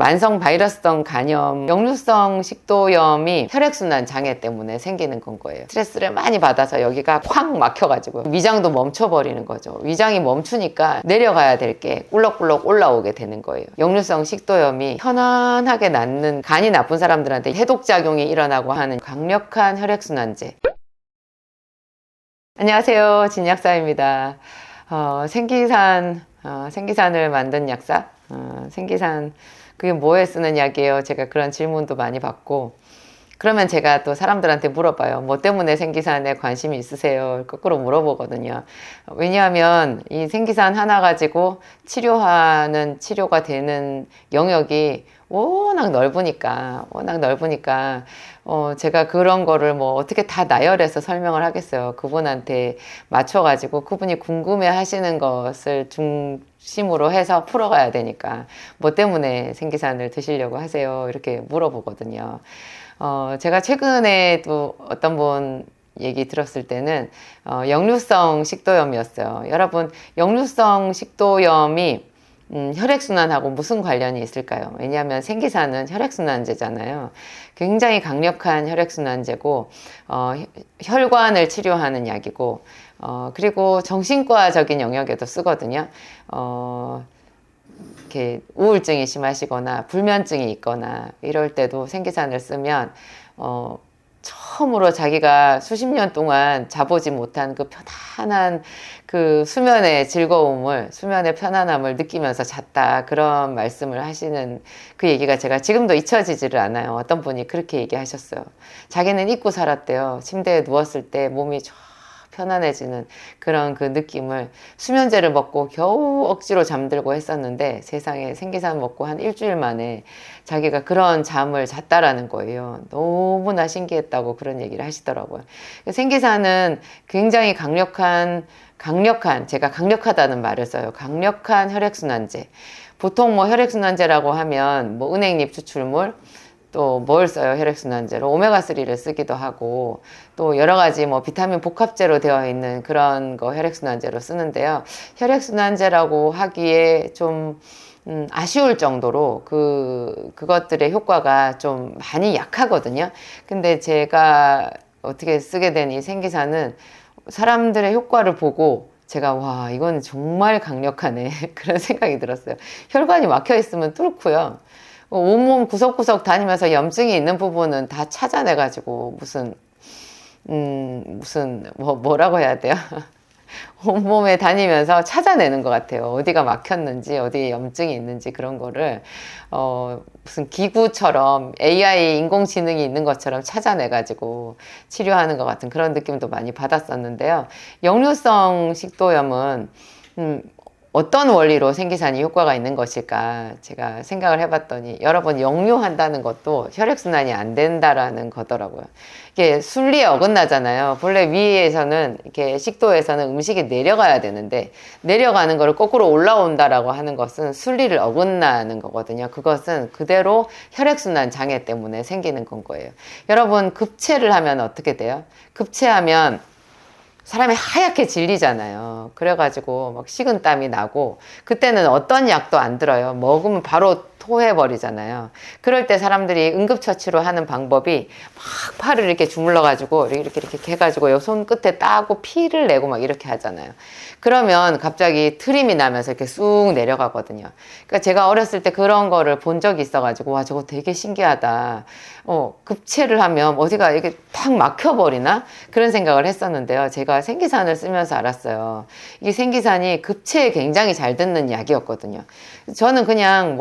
만성 바이러스성 간염, 역류성 식도염이 혈액순환 장애 때문에 생기는 건 거예요. 스트레스를 많이 받아서 여기가 콱 막혀가지고 위장도 멈춰버리는 거죠. 위장이 멈추니까 내려가야 될 게 꿀럭꿀럭 올라오게 되는 거예요. 역류성 식도염이 편안하게 낫는, 간이 나쁜 사람들한테 해독작용이 일어나고 하는 강력한 혈액순환제. 안녕하세요, 진약사입니다. 생기산을 만든 약사. 생기산, 그게 뭐에 쓰는 약이에요? 제가 그런 질문도 많이 받고, 그러면 제가 또 사람들한테 물어봐요. 뭐 때문에 생기산에 관심이 있으세요? 거꾸로 물어보거든요. 왜냐하면 이 생기산 하나 가지고 치료가 되는 영역이 워낙 넓으니까, 제가 그런 거를 뭐 어떻게 다 나열해서 설명을 하겠어요. 그분한테 맞춰가지고 그분이 궁금해 하시는 것을 중심으로 해서 풀어가야 되니까, 뭐 때문에 생기산을 드시려고 하세요? 이렇게 물어보거든요. 제가 최근에도 어떤 분 얘기 들었을 때는, 역류성 식도염이었어요. 여러분, 역류성 식도염이 혈액순환하고 무슨 관련이 있을까요? 왜냐하면 생기산은 혈액순환제잖아요. 굉장히 강력한 혈액순환제고, 혈관을 치료하는 약이고, 그리고 정신과적인 영역에도 쓰거든요. 이렇게 우울증이 심하시거나 불면증이 있거나 이럴 때도 생기산을 쓰면 처음으로 자기가 수십 년 동안 자보지 못한 그 편안한 그 수면의 즐거움을, 수면의 편안함을 느끼면서 잤다, 그런 말씀을 하시는 그 얘기가 제가 지금도 잊혀지지를 않아요. 어떤 분이 그렇게 얘기하셨어요. 자기는 잊고 살았대요. 침대에 누웠을 때 몸이 편안해지는 그런 그 느낌을, 수면제를 먹고 겨우 억지로 잠들고 했었는데 세상에 생기산 먹고 한 일주일 만에 자기가 그런 잠을 잤다라는 거예요. 너무나 신기했다고 그런 얘기를 하시더라고요. 생기산은 굉장히 제가 강력하다는 말을 써요. 강력한 혈액순환제. 보통 뭐 혈액순환제라고 하면 뭐 은행잎 추출물, 또 뭘 써요? 혈액순환제로 오메가3를 쓰기도 하고, 또 여러 가지 뭐 비타민 복합제로 되어 있는 그런 거 혈액순환제로 쓰는데요. 혈액순환제라고 하기에 좀 아쉬울 정도로 그것들의 효과가 좀 많이 약하거든요. 근데 제가 어떻게 쓰게 된 이 생기산은 사람들의 효과를 보고 제가, 와, 이건 정말 강력하네. 그런 생각이 들었어요. 혈관이 막혀 있으면 뚫고요. 온몸 구석구석 다니면서 염증이 있는 부분은 다 찾아내가지고 뭐라고 해야 돼요? 온몸에 다니면서 찾아내는 것 같아요. 어디가 막혔는지, 어디에 염증이 있는지, 그런 거를, 무슨 기구처럼 AI 인공지능이 있는 것처럼 찾아내가지고 치료하는 것 같은 그런 느낌도 많이 받았었는데요. 역류성 식도염은, 어떤 원리로 생기산이 효과가 있는 것일까 제가 생각을 해봤더니, 여러 번 역류한다는 것도 혈액순환이 안 된다라는 거더라고요. 이게 순리에 어긋나잖아요. 본래 위에서는, 이렇게 식도에서는 음식이 내려가야 되는데 내려가는 거를 거꾸로 올라온다라고 하는 것은 순리를 어긋나는 거거든요. 그것은 그대로 혈액순환 장애 때문에 생기는 건 거예요. 여러분, 급체를 하면 어떻게 돼요? 급체하면 사람이 하얗게 질리잖아요. 그래가지고 막 식은땀이 나고, 그때는 어떤 약도 안 들어요. 먹으면 바로 토해버리잖아요. 그럴 때 사람들이 응급처치로 하는 방법이 막 팔을 이렇게 주물러가지고 이렇게 해가지고 요 손끝에 따고 피를 내고 막 이렇게 하잖아요. 그러면 갑자기 트림이 나면서 이렇게 쑥 내려가거든요. 그러니까 제가 어렸을 때 그런 거를 본 적이 있어가지고, 와, 저거 되게 신기하다. 급체를 하면 어디가 이렇게 탁 막혀버리나? 그런 생각을 했었는데요. 제가 생기산을 쓰면서 알았어요. 이 생기산이 급체에 굉장히 잘 듣는 약이었거든요. 저는 그냥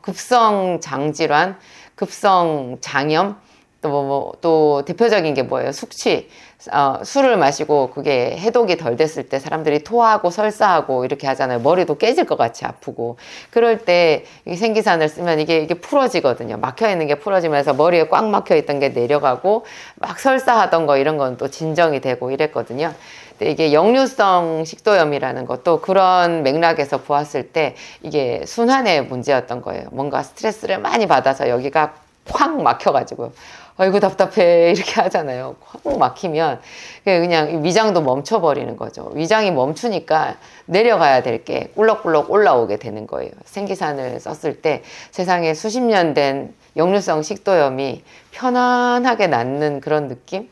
급성 장질환, 급성 장염, 또 대표적인 게 뭐예요? 숙취. 술을 마시고 그게 해독이 덜 됐을 때 사람들이 토하고 설사하고 이렇게 하잖아요. 머리도 깨질 것 같이 아프고. 그럴 때 이 생기산을 쓰면 이게 풀어지거든요. 막혀 있는 게 풀어지면서 머리에 꽉 막혀 있던 게 내려가고, 막 설사하던 거 이런 건 또 진정이 되고 이랬거든요. 근데 이게 역류성 식도염이라는 것도 그런 맥락에서 보았을 때 이게 순환의 문제였던 거예요. 뭔가 스트레스를 많이 받아서 여기가 확 막혀가지고요. 아이고 답답해 이렇게 하잖아요. 확 막히면 그냥 위장도 멈춰버리는 거죠. 위장이 멈추니까 내려가야 될 게 꿀럭꿀럭 올라오게 되는 거예요. 생기산을 썼을 때 세상에 수십 년 된 역류성 식도염이 편안하게 낫는 그런 느낌?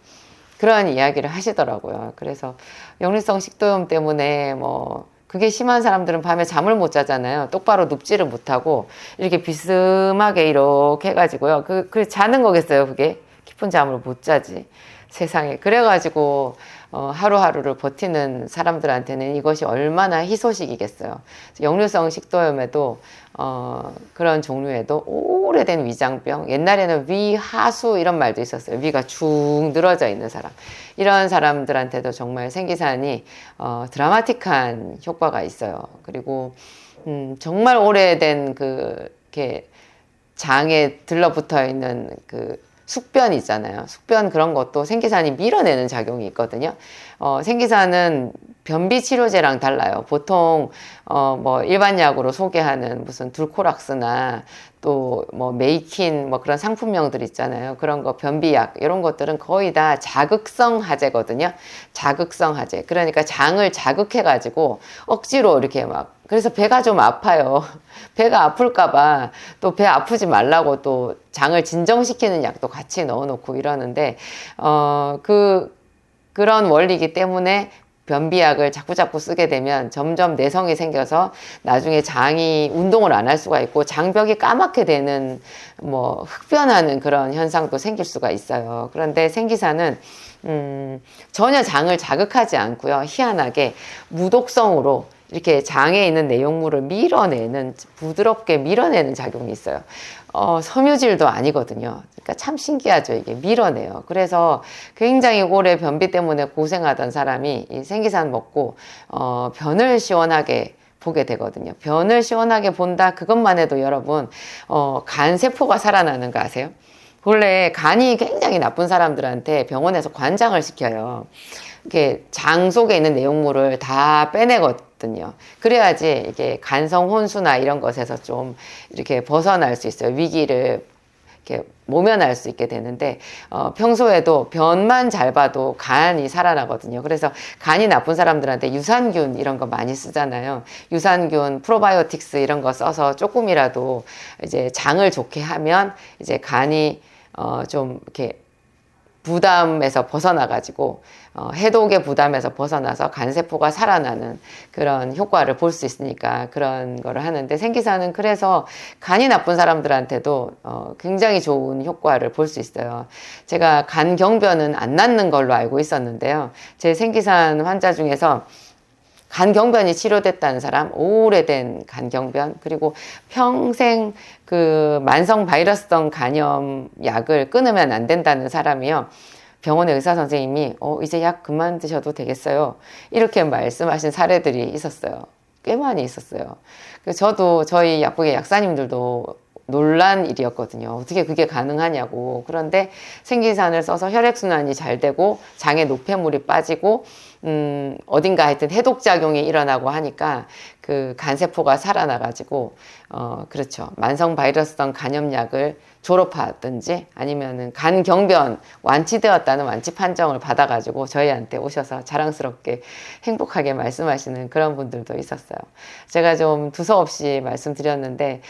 그런 이야기를 하시더라고요. 그래서 역류성 식도염 때문에 뭐 그게 심한 사람들은 밤에 잠을 못 자잖아요. 똑바로 눕지를 못하고 이렇게 비스듬하게 이렇게 해가지고요. 그 자는 거겠어요. 그게 깊은 잠을 못 자지. 세상에. 그래가지고 하루하루를 버티는 사람들한테는 이것이 얼마나 희소식이겠어요. 역류성 식도염에도 그런 종류에도 오래된 위장병, 옛날에는 위하수 이런 말도 있었어요. 위가 축 늘어져 있는 사람. 이런 사람들한테도 정말 생기산이 드라마틱한 효과가 있어요. 그리고 정말 오래된 이렇게 장에 들러붙어 있는 숙변 있잖아요. 숙변 그런 것도 생기산이 밀어내는 작용이 있거든요. 생기산은 변비 치료제랑 달라요. 보통 뭐 일반 약으로 소개하는 무슨 둘코락스나 또 뭐 메이킨 뭐 그런 상품명들 있잖아요. 그런 거 변비약 이런 것들은 거의 다 자극성 하제거든요. 자극성 하제. 그러니까 장을 자극해 가지고 억지로 이렇게 막 그래서 배가 좀 아파요. 배가 아플까봐 또 배 아프지 말라고 또 장을 진정시키는 약도 같이 넣어놓고 이러는데 그런 원리이기 때문에 변비약을 자꾸자꾸 쓰게 되면 점점 내성이 생겨서 나중에 장이 운동을 안 할 수가 있고 장벽이 까맣게 되는 뭐 흡변하는 그런 현상도 생길 수가 있어요. 그런데 생기산은 전혀 장을 자극하지 않고요. 희한하게 무독성으로 이렇게 장에 있는 내용물을 밀어내는 부드럽게 밀어내는 작용이 있어요. 섬유질도 아니거든요. 그러니까 참 신기하죠. 이게 밀어내요. 그래서 굉장히 오래 변비 때문에 고생하던 사람이 이 생기산 먹고 변을 시원하게 보게 되거든요. 변을 시원하게 본다. 그것만 해도 여러분 간 세포가 살아나는 거 아세요? 원래 간이 굉장히 나쁜 사람들한테 병원에서 관장을 시켜요. 이렇게 장 속에 있는 내용물을 다 빼내거든요. 그래야지 이게 간성 혼수나 이런 것에서 좀 이렇게 벗어날 수 있어요. 위기를 이렇게 모면할 수 있게 되는데 평소에도 변만 잘 봐도 간이 살아나거든요. 그래서 간이 나쁜 사람들한테 유산균 이런 거 많이 쓰잖아요. 유산균, 프로바이오틱스 이런 거 써서 조금이라도 이제 장을 좋게 하면 이제 간이 좀 이렇게 부담에서 벗어나가지고 해독의 부담에서 벗어나서 간세포가 살아나는 그런 효과를 볼 수 있으니까 그런 거를 하는데 생기산은 그래서 간이 나쁜 사람들한테도 굉장히 좋은 효과를 볼 수 있어요. 제가 간경변은 안 낫는 걸로 알고 있었는데요. 제 생기산 환자 중에서 간경변이 치료됐다는 사람, 오래된 간경변, 그리고 평생 그 만성 바이러스성 간염 약을 끊으면 안 된다는 사람이요. 병원의 의사 선생님이 이제 약 그만 드셔도 되겠어요. 이렇게 말씀하신 사례들이 있었어요. 꽤 많이 있었어요. 저도 저희 약국의 약사님들도 놀란 일이었거든요. 어떻게 그게 가능하냐고. 그런데 생기산을 써서 혈액순환이 잘 되고 장에 노폐물이 빠지고 어딘가 하여튼 해독작용이 일어나고 하니까 그 간세포가 살아나가지고 그렇죠. 만성 바이러스성 간염약을 졸업하든지 아니면은 간경변 완치되었다는 완치 판정을 받아가지고 저희한테 오셔서 자랑스럽게 행복하게 말씀하시는 그런 분들도 있었어요. 제가 좀 두서없이 말씀드렸는데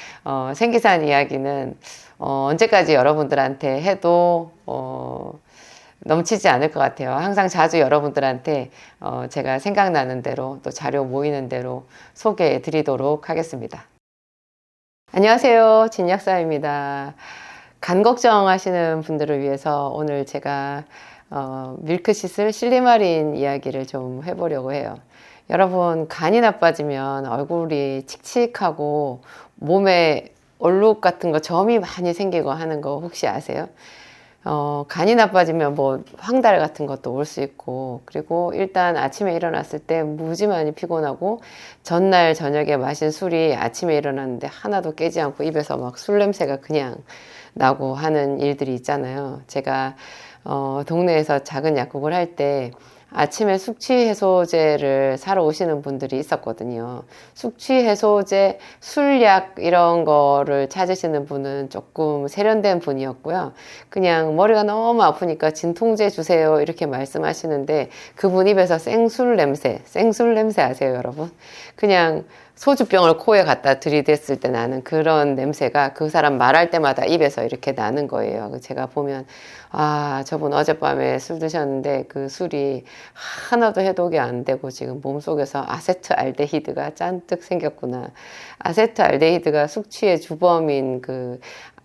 생기산 이야기는 언제까지 여러분들한테 해도 넘치지 않을 것 같아요. 항상 자주 여러분들한테 제가 생각나는 대로 또 자료 모이는 대로 소개해 드리도록 하겠습니다. 안녕하세요. 진약사입니다. 간 걱정하시는 분들을 위해서 오늘 제가 밀크시슬 실리마린 이야기를 좀 해보려고 해요. 여러분 간이 나빠지면 얼굴이 칙칙하고 몸에 얼룩 같은 거 점이 많이 생기고 하는 거 혹시 아세요? 간이 나빠지면 뭐 황달 같은 것도 올 수 있고 그리고 일단 아침에 일어났을 때 무지 많이 피곤하고 전날 저녁에 마신 술이 아침에 일어났는데 하나도 깨지 않고 입에서 막 술 냄새가 그냥 나고 하는 일들이 있잖아요. 제가 동네에서 작은 약국을 할 때 아침에 숙취해소제를 사러 오시는 분들이 있었거든요. 숙취해소제, 술약 이런 거를 찾으시는 분은 조금 세련된 분이었고요. 그냥 머리가 너무 아프니까 진통제 주세요 이렇게 말씀하시는데 그분 입에서 생술 냄새 아세요 여러분? 그냥 소주병을 코에 갖다 들이댔을 때 나는 그런 냄새가 그 사람 말할 때마다 입에서 이렇게 나는 거예요. 제가 보면 아, 저분 어젯밤에 술 드셨는데 그 술이 하나도 해독이 안 되고 지금 몸속에서 아세트알데히드가 잔뜩 생겼구나. 아세트알데히드가 숙취의 주범인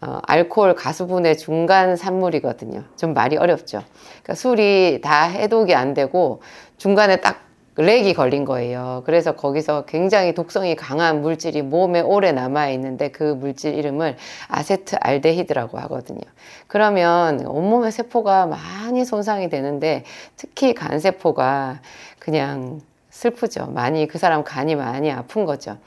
알코올 가수분해 중간 산물이거든요. 좀 말이 어렵죠. 그러니까 술이 다 해독이 안 되고 중간에 딱 렉이 걸린 거예요. 그래서 거기서 굉장히 독성이 강한 물질이 몸에 오래 남아있는데 그 물질 이름을 아세트알데히드라고 하거든요. 그러면 온몸의 세포가 많이 손상이 되는데 특히 간세포가 그냥 슬프죠. 그 사람 간이 많이 아픈 거죠.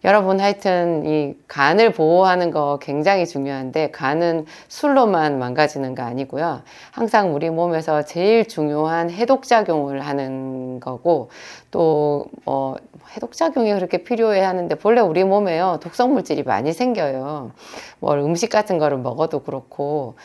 여러분 하여튼 이 간을 보호하는 거 굉장히 중요한데 간은 술로만 망가지는 거 아니고요. 항상 우리 몸에서 제일 중요한 해독작용을 하는 거고 또 해독작용이 그렇게 필요해 하는데 본래 우리 몸에요 독성 물질이 많이 생겨요. 음식 같은 거를 먹어도 그렇고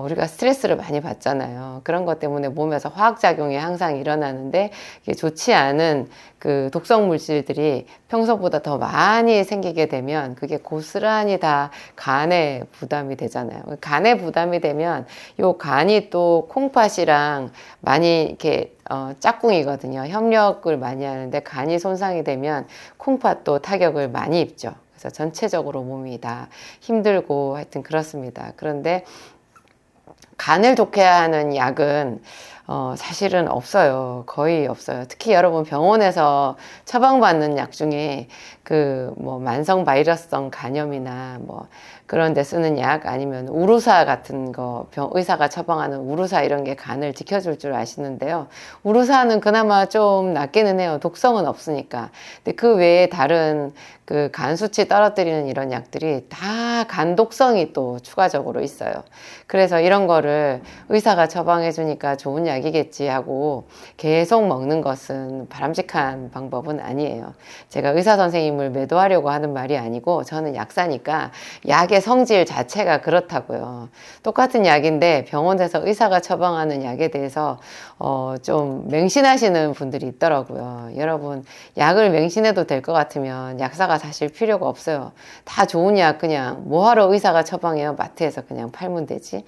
우리가 스트레스를 많이 받잖아요. 그런 것 때문에 몸에서 화학작용이 항상 일어나는데 이게 좋지 않은 그 독성 물질들이 평소보다 더 많이 생기게 되면 그게 고스란히 다 간에 부담이 되잖아요. 간에 부담이 되면 요 간이 또 콩팥이랑 많이 이렇게 짝꿍이거든요. 협력을 많이 하는데 간이 손상이 되면 콩팥도 타격을 많이 입죠. 그래서 전체적으로 몸이 다 힘들고 하여튼 그렇습니다. 그런데 간을 좋게 하는 약은 사실은 없어요. 거의 없어요. 특히 여러분 병원에서 처방받는 약 중에 만성 바이러스성 간염이나 그런 데 쓰는 약 아니면 우루사 같은 거 의사가 처방하는 우루사 이런 게 간을 지켜줄 줄 아시는데요. 우루사는 그나마 좀 낫기는 해요. 독성은 없으니까. 근데 그 외에 다른 간 수치 떨어뜨리는 이런 약들이 다 간 독성이 또 추가적으로 있어요. 그래서 이런 거를 의사가 처방해 주니까 좋은 약이겠지 하고 계속 먹는 것은 바람직한 방법은 아니에요. 제가 의사 선생님을 매도하려고 하는 말이 아니고 저는 약사니까 약의 성질 자체가 그렇다고요. 똑같은 약인데 병원에서 의사가 처방하는 약에 대해서 좀 맹신하시는 분들이 있더라고요. 여러분 약을 맹신해도 될 것 같으면 약사가 사실 필요가 없어요. 다 좋은 약 그냥 뭐하러 의사가 처방해요? 마트에서 그냥 팔면 되지.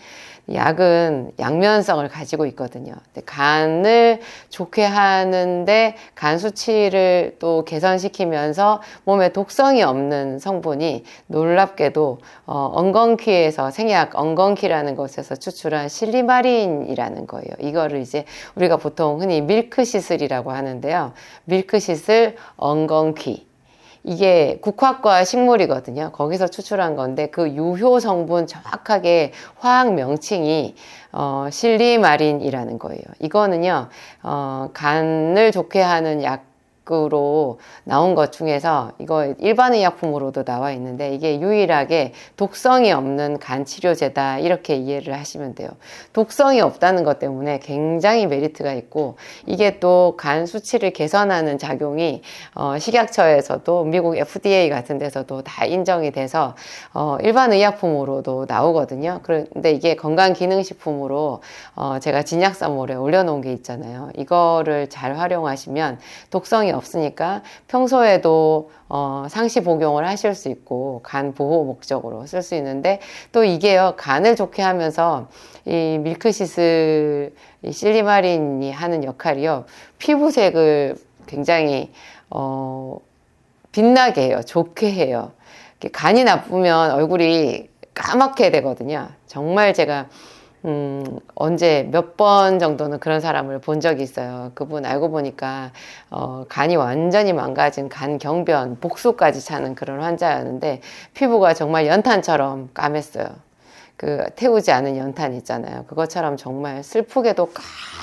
약은 양면성을 가지고 있거든요. 간을 좋게 하는데 간 수치를 또 개선시키면서 몸에 독성이 없는 성분이 놀랍게도 엉겅퀴에서 생약 엉겅퀴라는 곳에서 추출한 실리마린이라는 거예요. 이거를 이제 우리가 보통 흔히 밀크시슬이라고 하는데요. 밀크시슬 엉겅퀴. 이게 국화과 식물이거든요. 거기서 추출한 건데 그 유효 성분 정확하게 화학 명칭이 실리마린이라는 거예요. 이거는요 간을 좋게 하는 약으로 나온 것 중에서 이거 일반 의약품으로도 나와 있는데 이게 유일하게 독성이 없는 간 치료제다 이렇게 이해를 하시면 돼요. 독성이 없다는 것 때문에 굉장히 메리트가 있고 이게 또 간 수치를 개선하는 작용이 식약처에서도 미국 FDA 같은 데서도 다 인정이 돼서 일반 의약품으로도 나오거든요. 그런데 이게 건강기능식품으로 제가 진약사몰에 올려놓은 게 있잖아요. 이거를 잘 활용하시면 독성이 없으니까 평소에도 상시 복용을 하실 수 있고 간 보호 목적으로 쓸 수 있는데 또 이게요 간을 좋게 하면서 이 밀크시슬 이 실리마린이 하는 역할이요 피부색을 굉장히 빛나게 해요. 좋게 해요. 간이 나쁘면 얼굴이 까맣게 되거든요. 정말 제가 언제 몇 번 정도는 그런 사람을 본 적이 있어요. 그분 알고 보니까 간이 완전히 망가진 간경변, 복수까지 차는 그런 환자였는데 피부가 정말 연탄처럼 까맸어요. 태우지 않은 연탄 있잖아요. 그것처럼 정말 슬프게도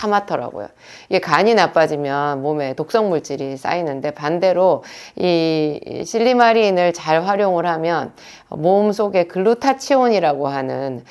까맣더라고요. 이게 간이 나빠지면 몸에 독성 물질이 쌓이는데 반대로 이 실리마린을 잘 활용을 하면 몸 속에 글루타치온이라고 하는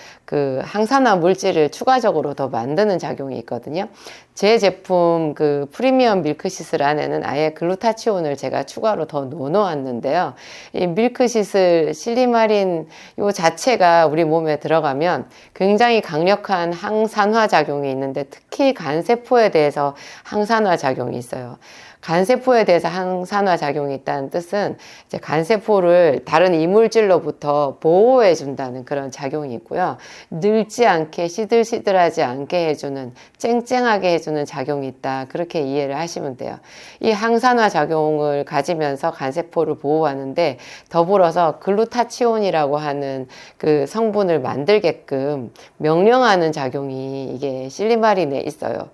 항산화 물질을 추가적으로 더 만드는 작용이 있거든요. 제 제품 그 프리미엄 밀크시슬 안에는 아예 글루타치온을 제가 추가로 더 넣어놓았는데요. 이 밀크시슬 실리마린 요 자체가 우리 몸에 들어가면 굉장히 강력한 항산화 작용이 있는데, 특히 간세포에 대해서 항산화 작용이 있어요. 간세포에 대해서 항산화 작용이 있다는 뜻은 이제 간세포를 다른 이물질로부터 보호해 준다는 그런 작용이 있고요. 늙지 않게 시들시들하지 않게 해주는, 쨍쨍하게 해주는 작용이 있다. 그렇게 이해를 하시면 돼요. 이 항산화 작용을 가지면서 간세포를 보호하는데, 더불어서 글루타치온이라고 하는 그 성분을 만들게끔 명령하는 작용이 이게 실리마린에 있어요.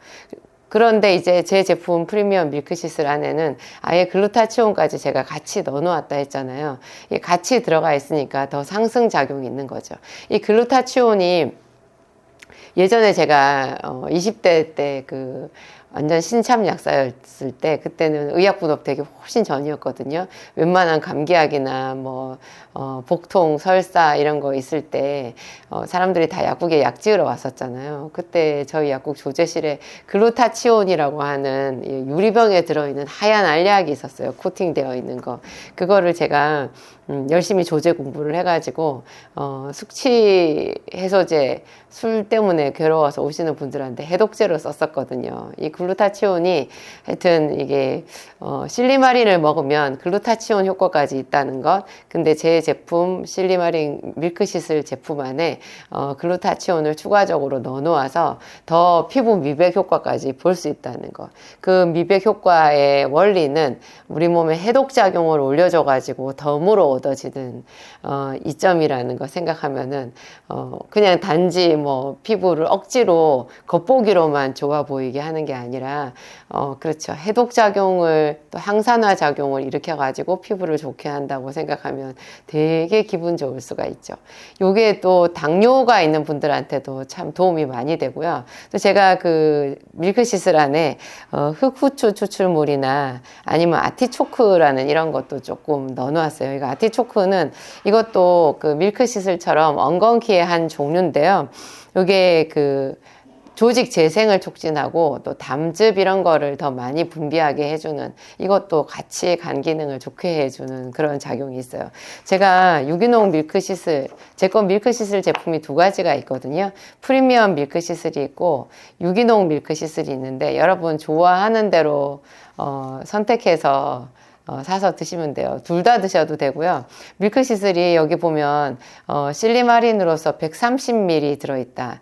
그런데 이제 제 제품 프리미엄 밀크시슬 안에는 아예 글루타치온까지 제가 같이 넣어놓았다 했잖아요. 이게 같이 들어가 있으니까 더 상승작용이 있는 거죠. 이 글루타치온이 예전에 제가 20대 때 그 완전 신참 약사였을 때, 그때는 의약분업 되기 훨씬 전이었거든요. 웬만한 감기약이나 뭐 복통, 설사 이런 거 있을 때 사람들이 다 약국에 약 지으러 왔었잖아요. 그때 저희 약국 조제실에 글루타치온이라고 하는 유리병에 들어있는 하얀 알약이 있었어요. 코팅되어 있는 거. 그거를 제가 열심히 조제 공부를 해가지고 숙취 해소제, 술 때문에 괴로워서 오시는 분들한테 해독제로 썼었거든요. 이 글루타치온이 하여튼 이게 실리마린을 먹으면 글루타치온 효과까지 있다는 것. 근데 제 제품 실리마린 밀크시슬 제품 안에 글루타치온을 추가적으로 넣어 놓아서 더 피부 미백 효과까지 볼 수 있다는 것. 그 미백 효과의 원리는 우리 몸에 해독작용을 올려줘 가지고 덤으로 얻어지는 이점이라는 거 생각하면은 그냥 단지 뭐 피부를 억지로 겉보기로만 좋아 보이게 하는 게 아니라 그렇죠. 해독작용을 또 항산화 작용을 일으켜 가지고 피부를 좋게 한다고 생각하면 되게 기분 좋을 수가 있죠. 요게 또 당뇨가 있는 분들한테도 참 도움이 많이 되고요. 또 제가 그 밀크시슬 안에 흑후추 추출물이나 아니면 아티초크라는 이런 것도 조금 넣어놨어요. 이거 아티초크는 이것도 그 밀크시슬처럼 엉겅퀴의 한 종류인데요. 요게 그 조직 재생을 촉진하고 또 담즙 이런 거를 더 많이 분비하게 해주는, 이것도 같이 간 기능을 좋게 해주는 그런 작용이 있어요. 제가 유기농 밀크시슬, 제 건 밀크시슬 제품이 두 가지가 있거든요. 프리미엄 밀크시슬이 있고 유기농 밀크시슬이 있는데, 여러분 좋아하는 대로 선택해서 사서 드시면 돼요. 둘 다 드셔도 되고요. 밀크시슬이 여기 보면 실리마린으로서 130ml 들어있다.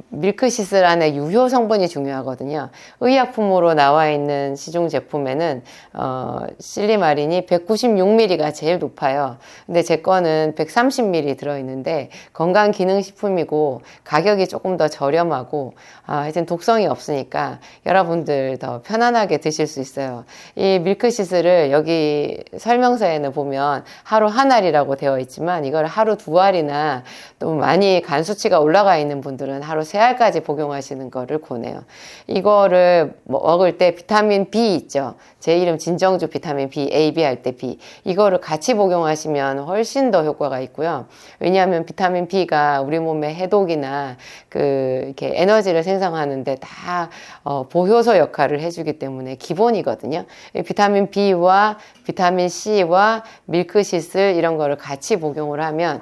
밀크시슬 안에 유효 성분이 중요하거든요. 의약품으로 나와 있는 시중 제품에는 실리마린이 196ml가 제일 높아요. 근데 제 거는 130ml 들어있는데 건강기능식품이고 가격이 조금 더 저렴하고 하여튼 독성이 없으니까 여러분들 더 편안하게 드실 수 있어요. 이 밀크시슬을 여기 설명서에는 보면 하루 한 알이라고 되어 있지만, 이걸 하루 두 알이나 또 많이 간 수치가 올라가 있는 분들은 하루 세 알까지 복용하시는 거를 권해요. 이거를 먹을 때 비타민 B 있죠. 제 이름 진정주 비타민 B, AB 할 때 B. 이거를 같이 복용하시면 훨씬 더 효과가 있고요. 왜냐하면 비타민 B가 우리 몸의 해독이나 이렇게 에너지를 생성하는데 다 보효소 역할을 해주기 때문에 기본이거든요. 비타민 B와 비타민 C와 밀크시슬 이런 거를 같이 복용을 하면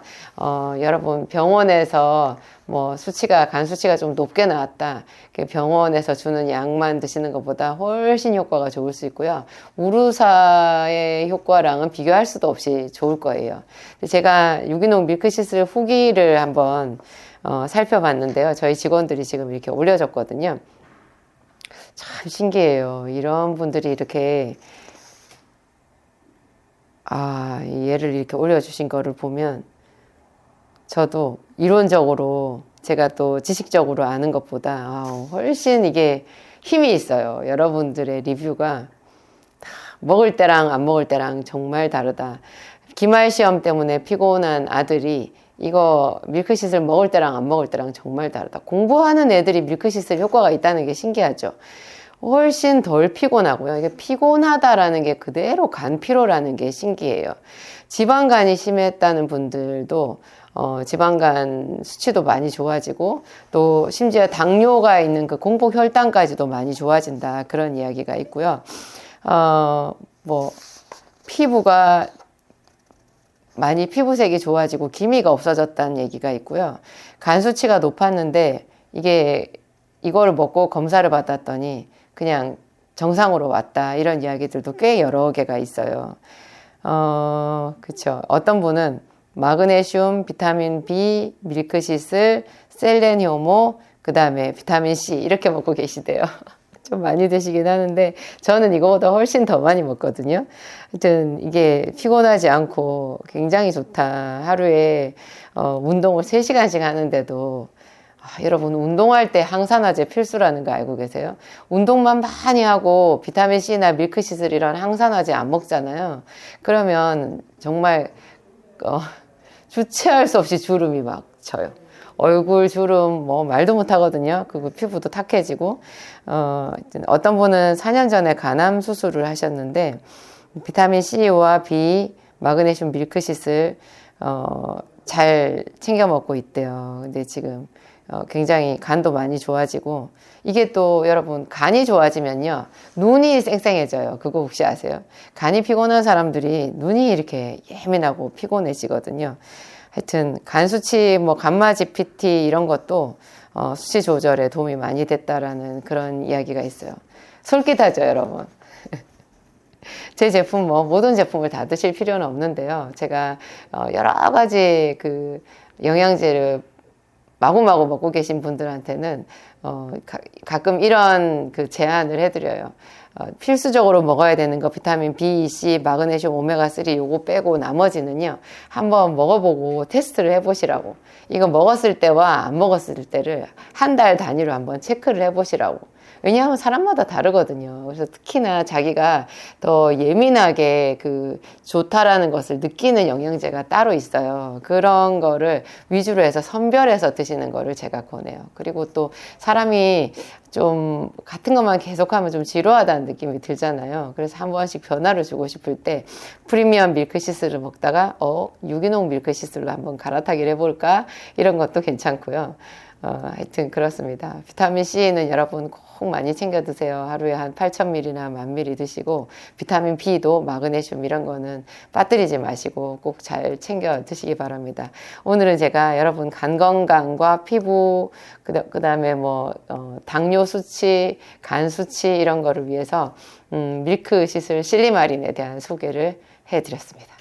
여러분 병원에서 뭐 간 수치가 좀 높게 나왔다, 병원에서 주는 약만 드시는 것보다 훨씬 효과가 좋을 수 있고요. 우루사의 효과랑은 비교할 수도 없이 좋을 거예요. 제가 유기농 밀크시슬 후기를 한번 살펴봤는데요. 저희 직원들이 지금 이렇게 올려줬거든요. 참 신기해요. 이런 분들이 이렇게 얘를 이렇게 올려주신 거를 보면 저도 이론적으로 제가 또 지식적으로 아는 것보다 훨씬 이게 힘이 있어요. 여러분들의 리뷰가 먹을 때랑 안 먹을 때랑 정말 다르다. 기말 시험 때문에 피곤한 아들이 이거 밀크시슬 먹을 때랑 안 먹을 때랑 정말 다르다. 공부하는 애들이 밀크시슬 효과가 있다는 게 신기하죠. 훨씬 덜 피곤하고요. 이게 피곤하다라는 게 그대로 간 피로라는 게 신기해요. 지방간이 심했다는 분들도 지방간 수치도 많이 좋아지고 또 심지어 당뇨가 있는 그 공복 혈당까지도 많이 좋아진다. 그런 이야기가 있고요. 뭐 피부가 많이 피부색이 좋아지고 기미가 없어졌다는 얘기가 있고요. 간 수치가 높았는데 이거를 먹고 검사를 받았더니 그냥 정상으로 왔다. 이런 이야기들도 꽤 여러 개가 있어요. 그쵸. 어떤 분은 마그네슘, 비타민 B, 밀크시슬, 셀레니오모, 그 다음에 비타민 C 이렇게 먹고 계시대요. 좀 많이 드시긴 하는데 저는 이거보다 훨씬 더 많이 먹거든요. 하여튼 이게 피곤하지 않고 굉장히 좋다. 하루에 운동을 3시간씩 하는데도 여러분 운동할 때 항산화제 필수라는 거 알고 계세요? 운동만 많이 하고 비타민C나 밀크시슬 이런 항산화제 안 먹잖아요. 그러면 정말 주체할 수 없이 주름이 막 져요. 얼굴 주름 뭐 말도 못 하거든요. 그리고 피부도 탁해지고 어떤 분은 4년 전에 간암 수술을 하셨는데 비타민 C와 B, 마그네슘, 밀크시슬 잘 챙겨 먹고 있대요. 근데 지금 굉장히 간도 많이 좋아지고 이게 또 여러분 간이 좋아지면요 눈이 쌩쌩해져요. 그거 혹시 아세요? 간이 피곤한 사람들이 눈이 이렇게 예민하고 피곤해지거든요. 하여튼 간 수치 뭐 감마 GPT 이런 것도 수치 조절에 도움이 많이 됐다라는 그런 이야기가 있어요. 솔깃하죠, 여러분. 제 제품 모든 제품을 다 드실 필요는 없는데요. 제가 여러 가지 그 영양제를 마구마구 먹고 계신 분들한테는 가끔 이런 그 제안을 해드려요. 필수적으로 먹어야 되는 거 비타민 B, C, 마그네슘, 오메가3 요거 빼고 나머지는요 한번 먹어보고 테스트를 해보시라고. 이거 먹었을 때와 안 먹었을 때를 한 달 단위로 한번 체크를 해보시라고. 왜냐하면 사람마다 다르거든요. 그래서 특히나 자기가 더 예민하게 그 좋다라는 것을 느끼는 영양제가 따로 있어요. 그런 거를 위주로 해서 선별해서 드시는 거를 제가 권해요. 그리고 또 사람이 좀 같은 것만 계속하면 좀 지루하다는 느낌이 들잖아요. 그래서 한 번씩 변화를 주고 싶을 때 프리미엄 밀크시슬을 먹다가 유기농 밀크시슬로 한번 갈아타기를 해볼까? 이런 것도 괜찮고요. 하여튼 그렇습니다. 비타민C는 여러분 꼭 많이 챙겨 드세요. 하루에 한 8,000ml나 10,000ml 드시고 비타민 B도 마그네슘 이런 거는 빠뜨리지 마시고 꼭 잘 챙겨 드시기 바랍니다. 오늘은 제가 여러분 간 건강과 피부 그 다음에 당뇨 수치, 간 수치 이런 거를 위해서 밀크시슬 실리마린에 대한 소개를 해드렸습니다.